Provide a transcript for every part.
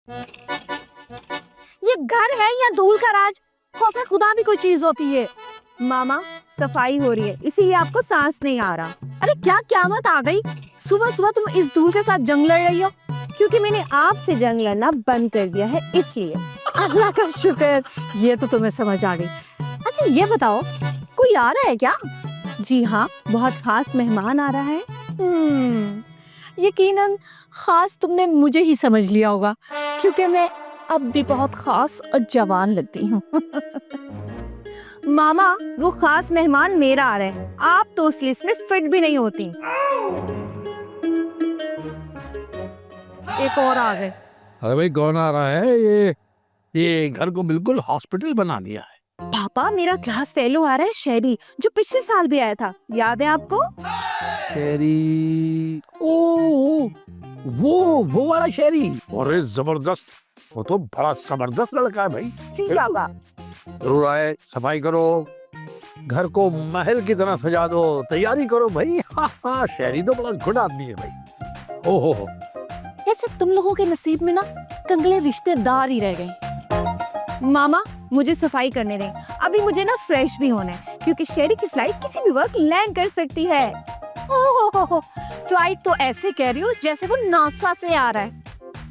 ये घर है या धूल का राज? खौफे खुदा भी कोई चीज होती है। मामा सफाई हो रही है इसीलिए आपको सांस नहीं आ रहा। अरे क्या क़यामत आ गई? सुबह सुबह तुम इस धूल के साथ जंग लड़ रही हो? क्योंकि मैंने आपसे जंग लड़ना बंद कर दिया है इसलिए। अल्लाह का शुक्र, ये तो तुम्हें समझ आ गई। अच्छा ये बताओ, कोई आ रहा है क्या? जी हाँ, बहुत खास मेहमान आ रहा है। यकीनन खास तुमने मुझे ही समझ लिया होगा, क्योंकि मैं अब भी बहुत खास और जवान लगती हूँ। मामा वो खास मेहमान मेरा आ रहा है, आप तो उस लिस्ट में फिट भी नहीं होती। एक और आ गए। अरे भाई कौन आ रहा है? ये घर को बिल्कुल हॉस्पिटल बना दिया है। पापा मेरा क्लास फेलो आ रहा है, शेरी, जो पिछले साल भी आया था, याद है आपको? शेरी, ओ वो वाला शेरी। अरे जबरदस्त, वो तो बड़ा जबरदस्त लड़का है भाई। जी पापा। जरूर आए, सफाई करो, घर को महल की तरह सजा दो, तैयारी करो भाई। हाँ, शेरी तो बड़ा गुड आदमी है भाई। ओहो, ऐसे तुम लोगों के नसीब में ना कंगले रिश्तेदार ही रह गए। मामा मुझे सफाई करने दें, अभी मुझे ना फ्रेश भी होना है, क्योंकि शेरी की फ्लाइट किसी भी वक्त लैंड कर सकती है। ओहो, फ्लाइट तो ऐसे कह रही हो जैसे वो नासा से आ रहा है।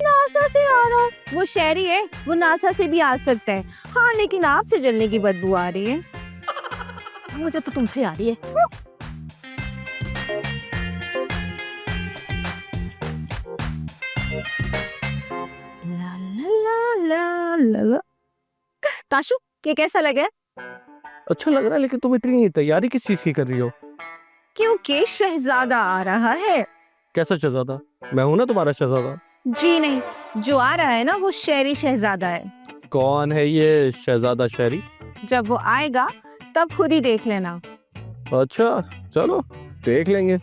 नासा से आ रहा? वो शेरी है, वो नासा से भी आ सकता है। हाँ लेकिन आपसे जलने की बदबू आ रही है। मुझे तो तुमसे आ रही है। ला ला ला ला ला। ताशु ये कैसा लगा? अच्छा लग रहा है, लेकिन तुम इतनी तैयारी किस चीज की कर रही हो? क्योंकि शहजादा आ रहा है। कैसा शहजादा? मैं हूं ना तुम्हारा शहजादा। जी नहीं, जो आ रहा है ना वो शेरी शहजादा है। कौन है ये शहजादा शेरी? जब वो आएगा तब खुद ही देख लेना। अच्छा चलो देख लेंगे।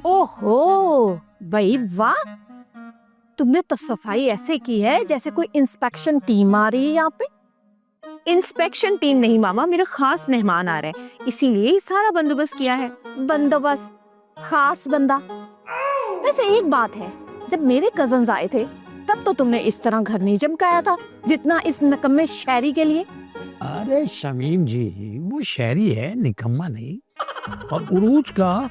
ओहो भाई वाह, तुमने तो सफाई ऐसे की है जैसे कोई इंस्पेक्शन टीम आ रही है यहाँ पे। इंस्पेक्शन टीम नहीं मामा, मेरा खास मेहमान आ रहा है, इसीलिए ये सारा बंदोबस्त किया है। बंदोबस्त, खास बंदा। वैसे एक बात है, जब मेरे कजन्स आए थे तब तो तुमने इस तरह घर नहीं चमकाया था जितना इस नकम्मे शेरी के लिए। अरे शमीम जी, वो शेरी है, निकम्मा नहीं। और उरूज का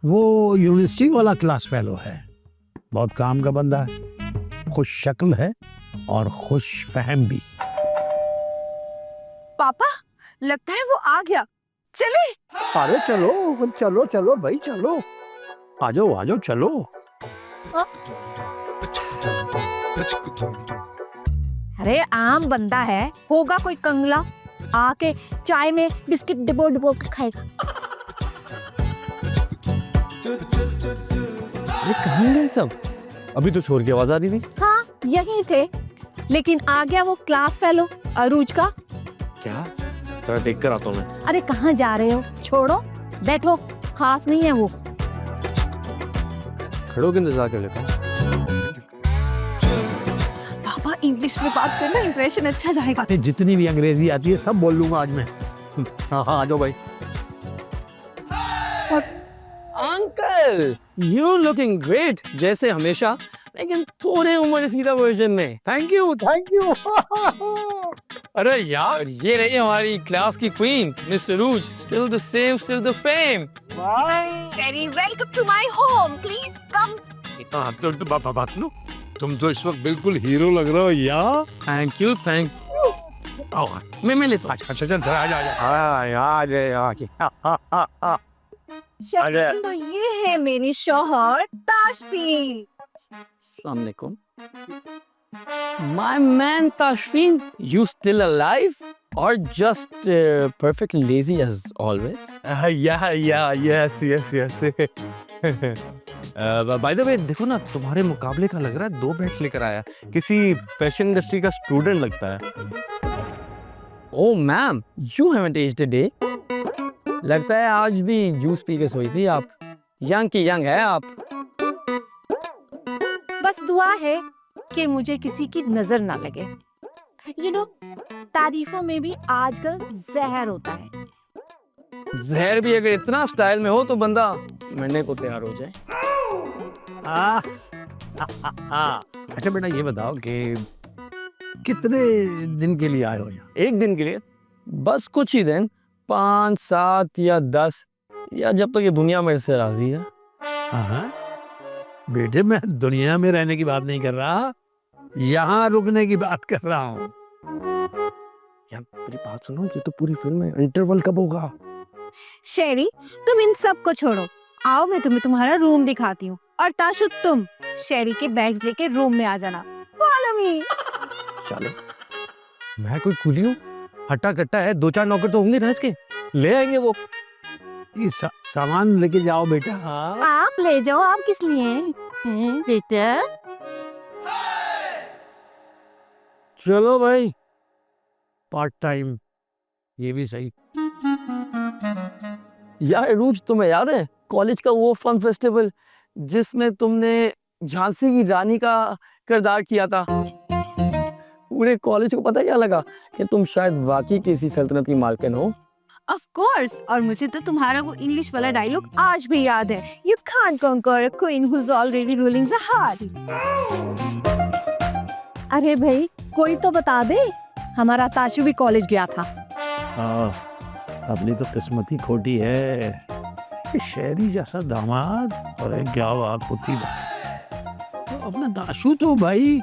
वो यूनिवर्सिटी वाला क्लास फेलो है, बहुत काम का बंदा है, खुश शक्ल है और खुश फहम भी। पापा लगता है वो आ गया, चले। अरे चलो चलो चलो भाई चलो, आ जाओ चलो। अरे आम बंदा है, होगा कोई कंगला, आके चाय में बिस्किट डिबो डिबो के खाएगा। अरे कहाँ गए सब? अभी तो शोर की आवाज आ रही थी। हाँ यही थे, लेकिन आ गया वो क्लास फेलो अरूज का। क्या? जरा देख कर आता हूँ मैं। अरे कहाँ जा रहे हो? छोड़ो, बैठो, खास नहीं है वो। खड़ो के इंतजार कर लेता हूँ। पापा इंग्लिश में बात करना, इंप्रेशन अच्छा जाएगा। जितनी भी अंग्रेजी आती है सब बोल लूंगा आज मैं। हाँ आ जाओ भाई। अंकल यू लुकिंग ग्रेट, जैसे हमेशा, लेकिन थोड़े उम्र सीधा वर्जन में। Thank you. अरे यार ये रही हमारी क्लास की queen miss Arooj, still the same, still the fame. Very welcome to my home, please come. हाँ तो बात नो, तुम तो इस वक्त बिल्कुल हीरो लग रहे हो यार। थैंक यू मैं लेता हूँ। अच्छा चल आ शक्ल तो ये है मेरी शौहर ताशफीन। अस्सलाम वालेकुम। My man Tashfeen, you still alive or just perfectly lazy as always? yes. By the way, देखो ना, तुम्हारे मुकाबले का लग रहा है 2 बैट्स लेकर आया, किसी फैशन इंडस्ट्री का स्टूडेंट लगता है। Oh ma'am, you haven't aged a day. लगता है आज भी जूस पी के सोई थी आप। यंग की यंग है आप। बस दुआ है कि मुझे किसी की नजर ना लगे। You know, तारीफों में भी आजकल जहर होता है। जहर भी अगर इतना स्टाइल में हो तो बंदा मरने को तैयार हो जाए। अच्छा बेटा ये बताओ कि कितने दिन के लिए आए हो यहाँ? एक दिन के लिए बस कुछ ही दिन, 5, 7 या 10, या जब तक ये दुनिया मेरे से राजी है। हाँ बेटे, मैं दुनिया में रहने की बात नहीं कर रहा, यहाँ रुकने की बात कर रहा हूँ। यार मेरी बात सुनो, ये तो पूरी फिल्म है, इंटरवल कब होगा? शेरी, तुम इन सब को छोड़ो, आओ मैं तुम्हें तुम्हारा रूम दिखाती हूँ। और ताशु, तुम शेरी के बैग्स लेके रूम में आ जाना। Follow me. चलो। मैं कोई कुली हूँ? हट्टा कट्टा है, 2-4 नौकर तो होंगे ना इसके, ले आएंगे वो। ये सामान लेके जाओ बेटा। आप ले जाओ, आप किस लिए बेटा? चलो भाई, पार्ट टाइम, ये भी सही। यार रूज, तुम्हें याद है कॉलेज का वो फन फेस्टिवल जिसमें तुमने झांसी की रानी का किरदार किया था? पूरे कॉलेज को पता क्या लगा कि तुम शायद वाकई किसी सल्तनत की मालकिन हो। ऑफ कोर्स, और मुझे तो तुम्हारा वो इंग्लिश वाला डायलॉग आज भी याद है। You can't conquer a queen who is already ruling the heart. अरे भाई, कोई तो बता दे, हमारा ताशु भी कॉलेज गया था। हाँ, अपनी तो किस्मत ही खोटी है। शहरी जैसा दामाद, और क्या बात होती बात। तो अपना दाशु तो भाई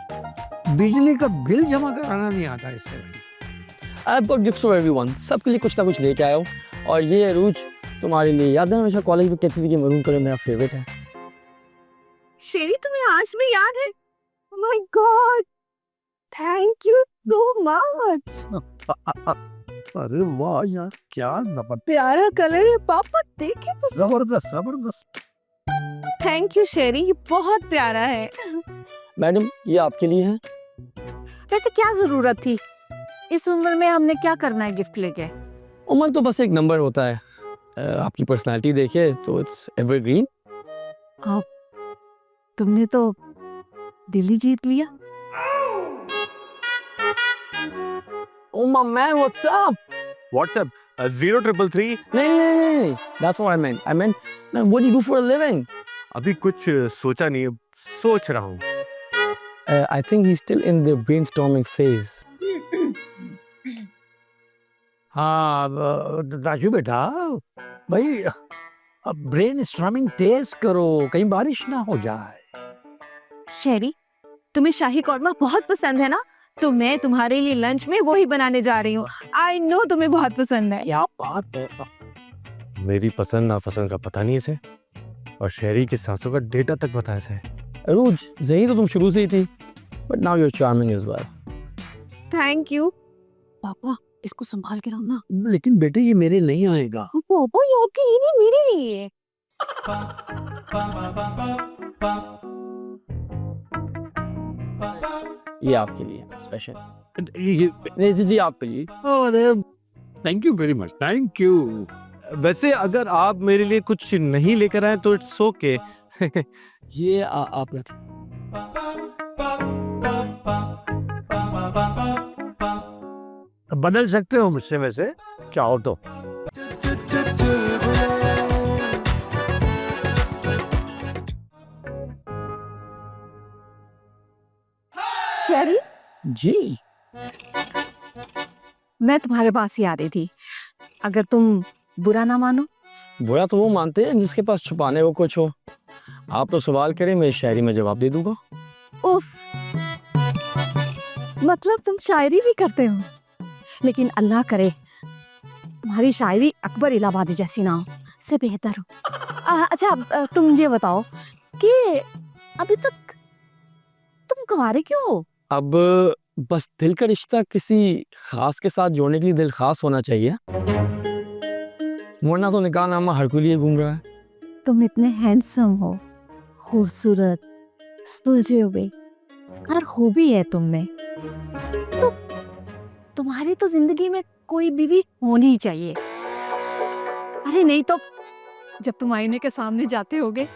बिजली का बिल जमा कराना नहीं आता इससे भाई। I've got gifts for everyone, सबके लिए कुछ ना कुछ लेके आया हूँ। और ये रूज तुम्हारे लिए, याद है हमेशा कॉलेज में कहती थी कि मरून कलर मेरा फेवरेट है। शेरी, तुम्हें आज भी याद है? My God, thank you so much. अरे वाह यार, क्या जबरदस्त, प्यारा कलर है पापा, देखे तो। जबरदस्त जबरदस्त। थैंक यू शेरी, ये बहुत प्यारा है। मैडम ये आपके लिए है। वैसे क्या जरूरत थी, इस उम्र में हमने क्या करना है गिफ्ट लेके? उम्र तो बस एक नंबर होता है। आपकी पर्सनालिटी देखिए तो इट्स एवरग्रीन। तुमने तो दिल ही जीत लिया। Oh my man, what's up? WhatsApp 0333। नहीं, that's what I meant. I meant, man, what do you do for a living? अभी कुछ सोचा नहीं, सोच रहा हूँ। I think he's still in the brainstorming phase. हाँ राजू बेटा, भाई अब ब्रेन स्ट्रॉमिंग तेज करो, कहीं बारिश ना हो जाए। शेरी, तुम्हें शाही कौरमा बहुत पसंद है ना, तो मैं तुम्हारे लिए लंच में वही बनाने जा रही हूँ। आई नो तुम्हें बहुत पसंद है। क्या बात है। मेरी पसंद नापसंद का पता नहीं इसे, और शहरी की सांसों का डेटा तक पता है इसे। रूज, जही तो तुम शुरू से ही थी, but now you're charming as well. Thank you पापा, इसको संभाल के रखना। लेकिन बेटे ये मेरे नहीं आएगा। पापा ये आपके लिए नहीं, मेरे लिए है। ये आपके लिए स्पेशल। ये नहीं जी, आपके लिए। अरे thank you very much, thank you. वैसे अगर आप मेरे लिए कुछ नहीं लेकर आए तो इट्स ओके। ये आपने बदल सकते हो मुझसे वैसे, चाहो तो। शेरी, जी। मैं तुम्हारे पास ही आ रही थी, अगर तुम बुरा ना मानो। बुरा तो वो मानते हैं जिसके पास छुपाने को कुछ हो। आप तो सवाल करें, मैं शायरी में जवाब दे दूंगा। उफ, मतलब तुम शायरी भी करते हो? लेकिन अल्लाह करे तुम्हारी शायरी अकबर इलाहाबादी जैसी ना हो, से बेहतर हो। अच्छा तुम ये बताओ कि अभी तक तुम कुंवारे क्यों हो? अब बस दिल का रिश्ता किसी खास के साथ जोड़ने के लिए दिल खास होना चाहिए, वरना तो निकाह नामा हर कोई लिए घूम रहा है। तुम इतने हैंडसम हो, खूबसूरत, सुलझे हुए, हर खूबी है तुम में, तो तुम्हारी तो जिंदगी में कोई बीवी होनी ही चाहिए। अरे नहीं तो जब तुम आईने के सामने जाते होगे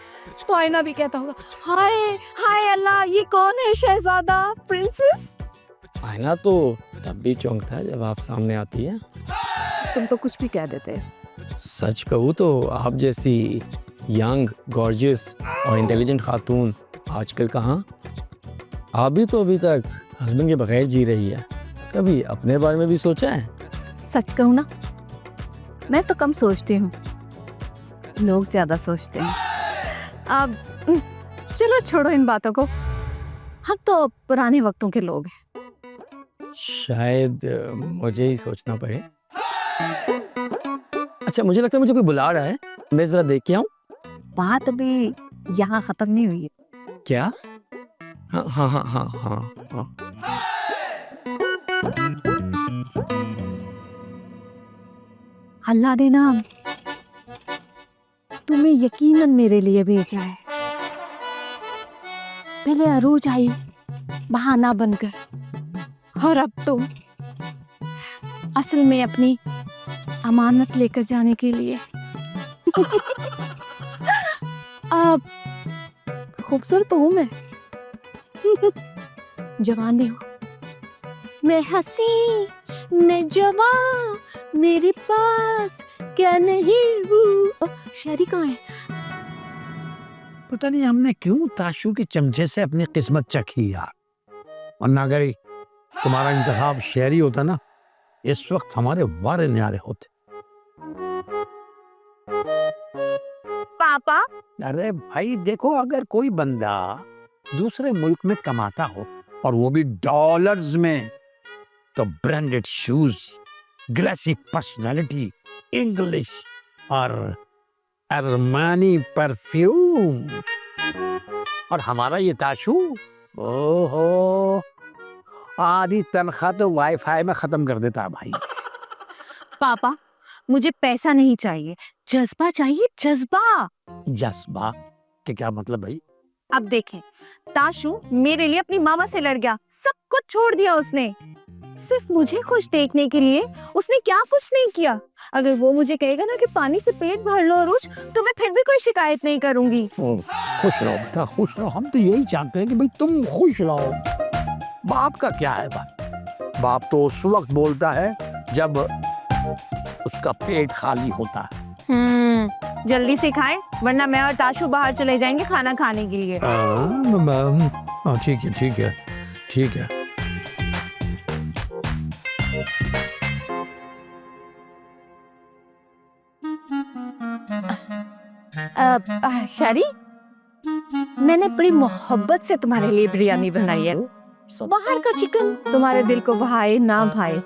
तो आईना भी कहता होगा, हाय हाय अल्लाह, ये कौन है शहजादा, प्रिंसेस? आईना तो तब भी चौंकता है जब आप सामने आती है। तुम तो कुछ भी कह देते हो। सच कहूँ तो आप जैसी यंग, गॉर्जियस और इंटेलिजेंट खातून आजकल कहाँ। आप भी तो अभी तक हस्बैंड के बगैर जी रही है, कभी अपने बारे में भी सोचा है? सच कहूँ ना, मैं तो कम सोचती हूँ, लोग ज्यादा सोचते हैं। अब चलो छोड़ो इन बातों को, हम तो पुराने वक्तों के लोग हैं। शायद मुझे ही सोचना पड़े। अच्छा, मुझे लगता है मुझे कोई बुला रहा है, मैं जरा देख के आऊं। बात अभी यहाँ खत्म नहीं हुई है। क्या? हाँ हाँ हाँ हाँ हाँ हाँ। अल्लाह ने ना तुम्हें यकीनन मेरे लिए भेजा है। पहले अरूज आई बहाना बनकर, और अब तुम असल में अपनी अमानत लेकर जाने के लिए। अब खूबसूरत तो हूं मैं, जवान भी हूँ मैं, हंसी मैं जवान, मेरे पास क्या नहीं हूँ। शायरी कहाँ है? पता नहीं हमने क्यों ताशू के चमचे से अपनी किस्मत चखी यार, वरना अगर तुम्हारा इंतखाब शेरी होता ना, इस वक्त हमारे वारे न्यारे होते। पापा अरे भाई देखो, अगर कोई बंदा दूसरे मुल्क में कमाता हो और वो भी डॉलर्स में, तो ब्रांडेड शूज, ग्रेसी पर्सनालिटी, इंग्लिश और अरमानी परफ्यूम, और हमारा ये ताशू, ओहो, आधी तनख्वाह तो वाईफाई में खत्म कर देता है भाई। पापा मुझे पैसा नहीं चाहिए, जज्बा चाहिए, जज्बा। जज्बा के क्या मतलब भाई? अब देखें, ताशू मेरे लिए अपनी मामा से लड़ गया, सब कुछ छोड़ दिया उसने, सिर्फ मुझे खुश देखने के लिए। उसने क्या कुछ नहीं किया। अगर वो मुझे कहेगा ना कि पानी से पेट भर लो रोज, तो मैं फिर भी कोई शिकायत नहीं करूंगी। खुश रहो बेटा, खुश रहो, हम तो यही चाहते हैं कि भाई तुम खुश रहो। बाप का क्या है भाई, बाप तो उस वक्त बोलता है जब उसका पेट खाली होता है। जल्दी से खाएं, वरना मैं और ताशू बाहर चले जाएंगे खाना खाने के लिए। ठीक है ठीक है ठीक है। शारी, मैंने बड़ी मोहब्बत से तुम्हारे लिए बिरयानी बनाई है। बाहर का चिकन तुम्हारे दिल को भाए ना भाए,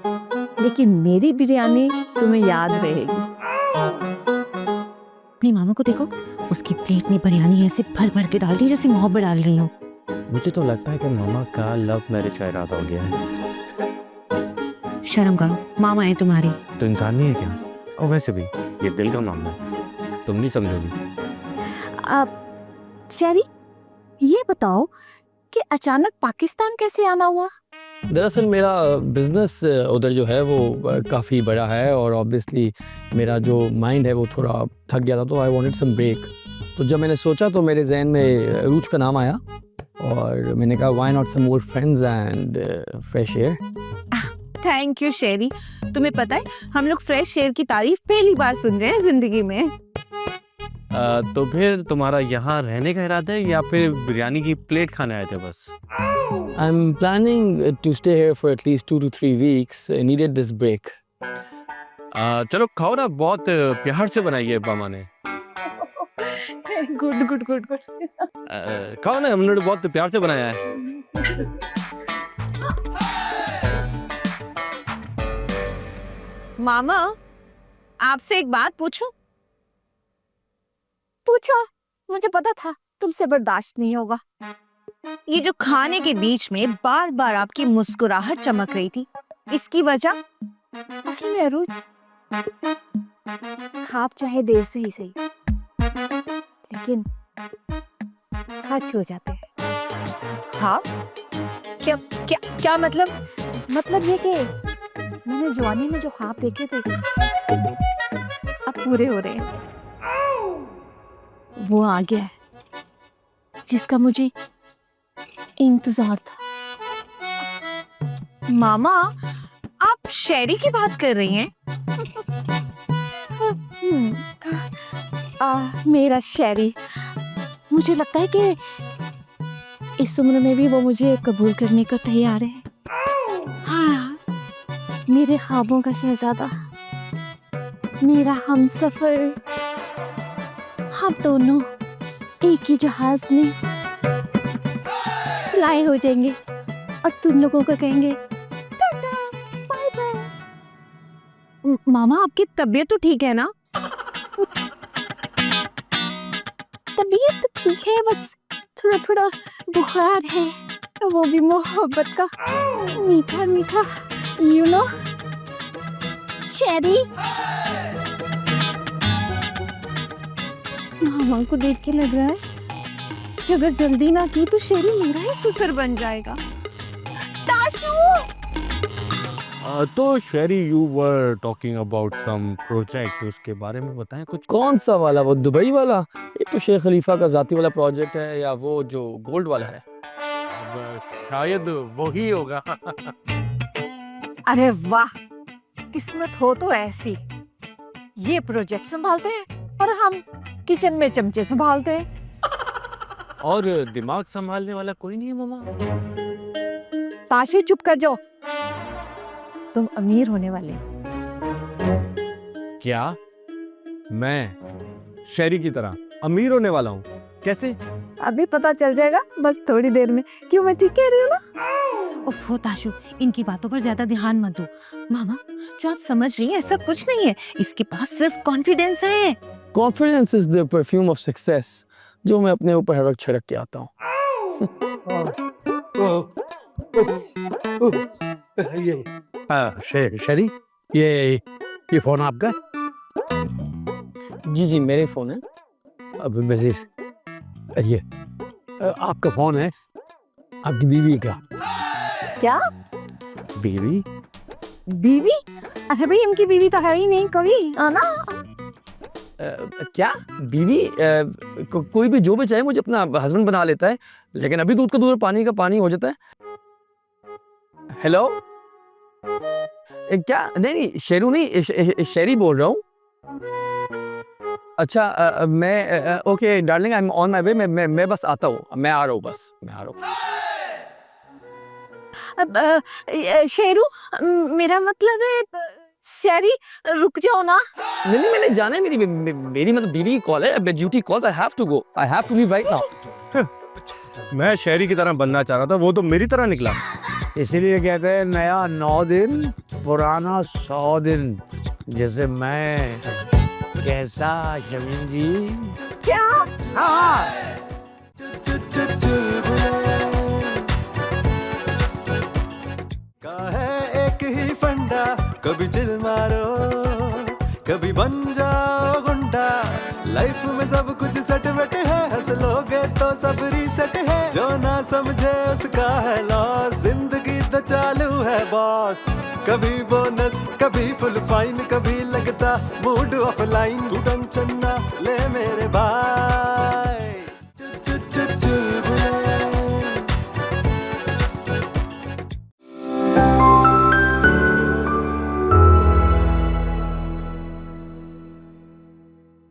लेकिन मेरी बिरयानी तुम्हें याद रहेगी। अपनी मामा को देखो, उसकी प्लेट में बिरयानी ऐसे भर भर के डाल दी जैसे मोहब्बत डाल रही हो। मुझे तो लगता है कि मामा का लव मैरिज का इरादा हो गया है। शर्म करो, मामा है तुम्हारी। तो इंसान नहीं है क्या? और वैसे भी ये दिल का मामला है, तुम नहीं समझोगी। शारी, ये बताओ कि अचानक पाकिस्तान कैसे आना हुआ? दरअसल मेरा बिजनेस उधर जो है वो काफ़ी बड़ा है, और ऑब्वियसली मेरा जो माइंड है वो थोड़ा थक गया था, तो आई वांटेड सम ब्रेक। तो जब मैंने सोचा तो मेरे जहन में अरूज का नाम आया, और मैंने कहा why not some more friends and fresh air. Thank you Sherry. तुम्हें पता है, हम लोग फ्रेश एयर की तारीफ पहली बार सुन रहे हैं जिंदगी में। तो फिर तुम्हारा यहाँ रहने का इरादा है या फिर बिरयानी की प्लेट खाने आए थे बस? I'm planning to stay here for at least 2 to 3 weeks. I needed this break. चलो खाओ ना, बहुत प्यार से बनाई है मामा ने। Good good good good. खाओ ना, हमने बहुत प्यार से बनाया है। मामा, आपसे एक बात पूछूं? पूछो, मुझे पता था तुमसे बर्दाश्त नहीं होगा। ये जो खाने के बीच में बार बार आपकी मुस्कुराहट चमक रही थी, इसकी वजह? असल में अरूज, खाब चाहे देर से ही सही, लेकिन सच हो जाते हैं। खाब? क्या क्या क्या मतलब? मतलब ये कि मैंने जवानी में जो ख्वाब देखे थे अब पूरे हो रहे हैं। वो आ गया है जिसका मुझे इंतजार था। मामा, आप शेरी की बात कर रही हैं? मेरा शेरी, मुझे लगता है कि इस उम्र में भी वो मुझे कबूल करने को तैयार है। हाँ, मेरे ख्वाबों का शहजादा, मेरा हमसफर। हम दोनों एक ही जहाज में फ्लाई हो जाएंगे और तुम लोगों को कहेंगे टाटा, बाय बाय। मामा आपकी तबीयत तो ठीक है ना? तबीयत तो ठीक है, बस थोड़ा थोड़ा बुखार है, वो भी मोहब्बत का मीठा मीठा, यू नो। शेरी, मामा को देख के लग रहा है कि अगर जल्दी ना की तो शेरी मेरा ही ससुर बन जाएगा। तो Sherry, you were talking about some project, उसके बारे में बताएं कुछ। कौन सा वाला? वो दुबई वाला? एक तो शेख खलीफा का जाती वाला प्रोजेक्ट है, या वो जो गोल्ड वाला है? अब शायद वही होगा। अरे वाह, किस्मत हो तो ऐसी। ये प्रोजेक्ट संभालते हैं और हम किचन में चमचे संभालते हैं। और दिमाग संभालने वाला कोई नहीं है मामा? ताशी, चुप कर जाओ। तुम अमीर होने वाले। क्या मैं शेरी की तरह अमीर होने वाला हूँ? कैसे? अभी पता चल जाएगा, बस थोड़ी देर में। क्यों, मैं ठीक कह रही हूँ ना? ओफो ताशु, इनकी बातों पर ज्यादा ध्यान मत दो। मामा, जो आप समझ रही हैं ऐसा कुछ नहीं है। इसके पास सिर्फ कॉन्फिडेंस है। Confidence is the perfume of success, जो मैं अपने ऊपर हर वक्त छिड़क के आता हूँ। शेरी, ये फोन आपका? जी जी, मेरे फोन है। अब मेरे ये आपका फोन है आपकी बीवी का? क्या बीवी? बीवी? अरे भाई, इनकी बीवी तो है ही नहीं कभी, है ना? क्या बीवी? कोई भी जो भी चाहे मुझे अपना हस्बैंड बना लेता है, लेकिन अभी दूध का दूध और पानी का पानी हो जाता है। हेलो? क्या? नहीं नहीं, शेरू नहीं, शेरी बोल रहा हूँ। अच्छा, मैं okay darling, I am on my way. मैं बस आता हूँ, मैं आ रहा हूँ, बस मैं आ रहा हूँ। शेरू, मेरा मतलब है शेरी, रुक जाओ ना। नहीं नहीं, मैंने जाना है, मेरी मतलब बीवी की कॉल है, duty calls, I have to go, I have to leave right now. मैं शेरी की तरह बनना चाह रहा था, वो तो मेरी तरह निकला। इसीलिए कहते हैं नया 9 दिन, पुराना 100 दिन। जैसे मैं कैसा शमीम जी? क्या? हाँ, का है एक ही फंडा, कभी चिल मारो कभी बन जाओ गुंडा। लाइफ में सब कुछ सेट वेट है, हंस लोगे तो सब रीसेट है। जो ना समझे उसका है लॉस, जिंदगी तो चालू है बॉस। कभी बोनस कभी फुल फाइन, कभी लगता मूड ऑफलाइन। तू टेंशन ना ले मेरे